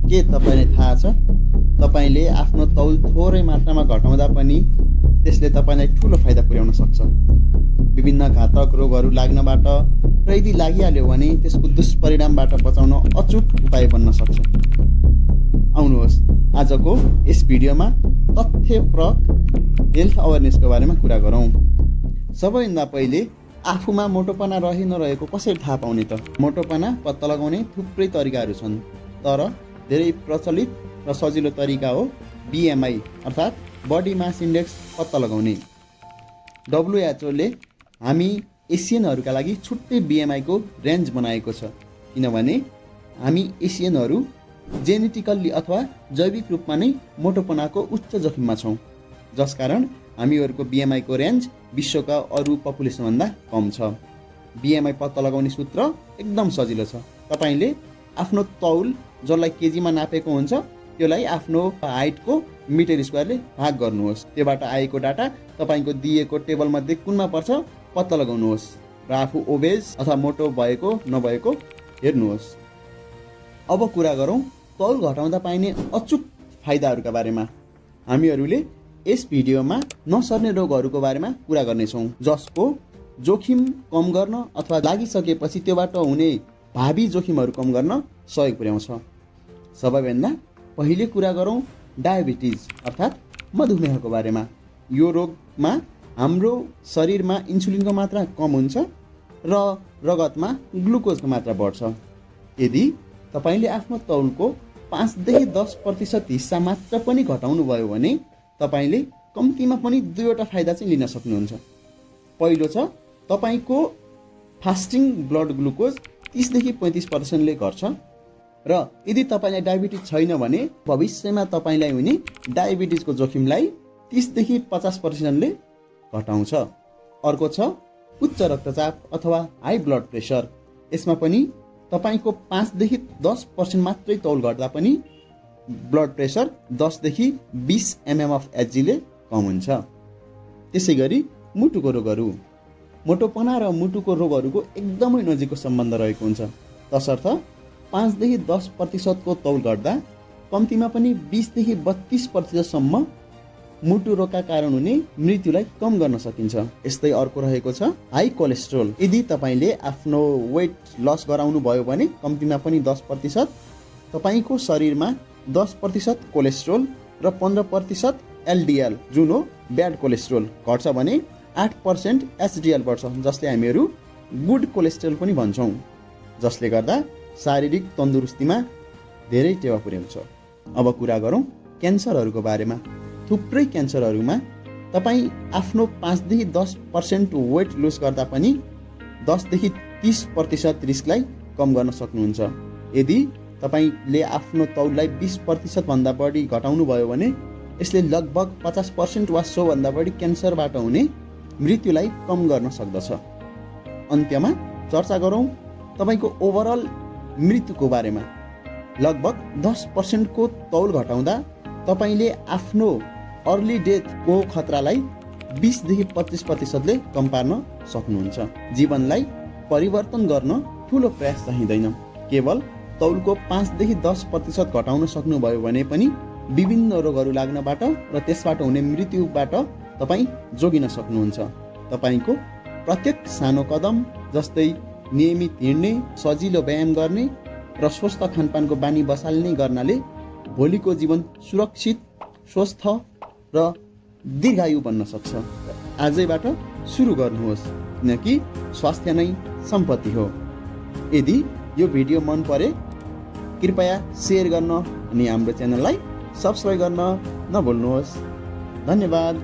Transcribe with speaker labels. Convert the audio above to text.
Speaker 1: के तपाईलाई थाहा छ तपाईले आफ्नो तौल थोरै मात्रामा घटाउँदा पनि त्यसले तपाईलाई ठूलो फाइदा पुर्याउन सक्छ। विभिन्न घातक रोगहरू लाग्नबाट र यदि लागिहाल्यो भने त्यसको दुष्परिणामबाट बचाउन अचूक उपाय बन्न सक्छ। आउनुहोस् आजको यस भिडियोमा तथ्यप्रद हेल्थ अवेरनेसको बारेमा कुरा गरौँ। सबैभन्दा पहिले आफूमा मोटोपना रहे नरहेको कसरी थाहा पाउने त? मोटोपना पत्ता लगाउने थुप्रै तरिकाहरू छन्, तर धेरै प्रचलित र सजिलो तरिका हो BMI अर्थात् बडी मास इन्डेक्स पत्ता लगाउने। WHO ले हामी एसियनहरूका लागि छुट्टै BMI को रेन्ज बनाएको छ, किनभने हामी एसियनहरू जेनेटिकल्ली अथवा जैविक रूपमा नै मोटोपनाको उच्च जोखिममा छौँ, जसकारण हामीहरूको BMI को रेन्ज विश्वका अरू पपुलेसनभन्दा कम छ। BMI पत्ता लगाउने सूत्र एकदम सजिलो छ। तपाईले आफ्नो तौल जसलाई केजीमा नापेको हुन्छ त्यसलाई आफ्नो हाइटको मिटर स्क्वायरले भाग गर्नुहोस्। त्योबाट आएको डाटा तपाईको दिएको टेबलमध्ये कुनमा पर्छ पत्ता लगाउनुहोस् र आफू ओबेज अथवा मोटो भएको नभएको हेर्नुहोस्। अब कुरा गरौँ तौल घटाउँदा पाइने अचूक फाइदाहरूका बारेमा। हामीहरूले यस भिडियोमा नसर्ने रोगहरूको बारेमा कुरा गर्नेछौँ, जसको जोखिम कम गर्न अथवा लागिसकेपछि त्योबाट हुने भावी जोखिमहरू कम गर्न सहयोग पुर्याउँछ। सबैभन्दा पहिले कुरा गरौँ डायबिटिज अर्थात् मधुमेहको बारेमा। यो रोगमा हाम्रो शरीरमा इन्सुलिनको मात्रा कम हुन्छ र रगतमा ग्लुकोजको मात्रा बढ्छ। यदि तपाईले आफ्नो तौलको 5 देखि 10% हिस्सा मात्र पनि घटाउनु भयो भने तपाईले कम्तीमा पनि दुईवटा फाइदा चाहिँ लिन सक्नुहुन्छ। पहिलो छ तपाईको फास्टिङ ब्लड ग्लुकोज 30 देखि 35% ले घट्छ र यदि तपाईलाई डायबिटिज छैन भने भविष्यमा तपाईलाई हुने डायबिटिजको जोखिमलाई 30 देखि 50% ले घटाउँछ। अर्को छ उच्च रक्तचाप अथवा हाई ब्लड प्रेसर। यसमा पनि तपाईको 5 देखि 10% मात्रै तौल घट्दा पनि ब्लड प्रेसर 10 देखि 20 mm of Hg ले कम हुन्छ। त्यसैगरी मुटुको रोगहरू। मोटोपना र मुटुको रोगहरूको एकदमै नजिकको सम्बन्ध रहेको हुन्छ, तसर्थ 5 देखि 10% को तौल घट्दा कम्तीमा पनि 20 देखि 32% सम्म मुटु रोगका कारण हुने मृत्युलाई कम गर्न सकिन्छ। यस्तै अर्को रहेको छ हाई कोलेस्ट्रोल। यदि तपाईले आफ्नो वेट लस गराउनु भयो भने कम्तीमा पनि 10% तपाईको शरीरमा 10% कोलेस्ट्रोल र 15% LDL जुन हो ब्याड कोलेस्ट्रोल घट्छ भने 8% HDL बढ्छ, जसले हामीहरू गुड कोलेस्ट्रोल पनि भन्छौँ, जसले गर्दा शारीरिक तन्दुरुस्तीमा धेरै टेवा पुर्याउँछ। अब कुरा गरौँ क्यान्सरहरूको बारेमा। थुप्रै क्यान्सरहरूमा तपाईँ आफ्नो 5 देखि 10% वेट लुज गर्दा पनि 10 देखि 30% रिस्कलाई कम गर्न सक्नुहुन्छ। यदि तपाईले आफ्नो तौललाई 20% भन्दा बढी घटाउनु भयो भने यसले लगभग 50% वा सो भन्दा बढी क्यान्सरबाट हुने मृत्युलाई कम गर्न सक्दछ। अन्त्यमा चर्चा गरौँ तपाईको ओभरअल मृत्युको बारेमा। लगभग 10% को तौल घटाउँदा तपाईले आफ्नो अर्ली डेथको खतरालाई 20 देखि 25% ले कम पार्न सक्नुहुन्छ। जीवनलाई परिवर्तन गर्न ठूलो प्रयास चाहिँदैन, केवल तौलको 5 देखि 10% घटाउन सक्नुभयो भने पनि विभिन्न रोगहरू लाग्नबाट र त्यसबाट हुने मृत्युबाट तपाईँ जोगिन सक्नुहुन्छ। तपाईको प्रत्येक सानो कदम जस्तै नियमित हिँड्ने, सजिलो व्यायाम गर्ने र स्वस्थ खानपानको बानी बसाल्ने गर्नाले भोलिको जीवन सुरक्षित, स्वस्थ र दीर्घायु बन्न सक्छ। आजैबाट सुरु गर्नुहोस्, किनकि स्वास्थ्य नै सम्पत्ति हो। यदि यो भिडियो मन परे कृपया शेयर गर्न अनि हाम्रो च्यानललाई सब्स्क्राइब गर्न नभुल्नुहोस्। धन्यवाद।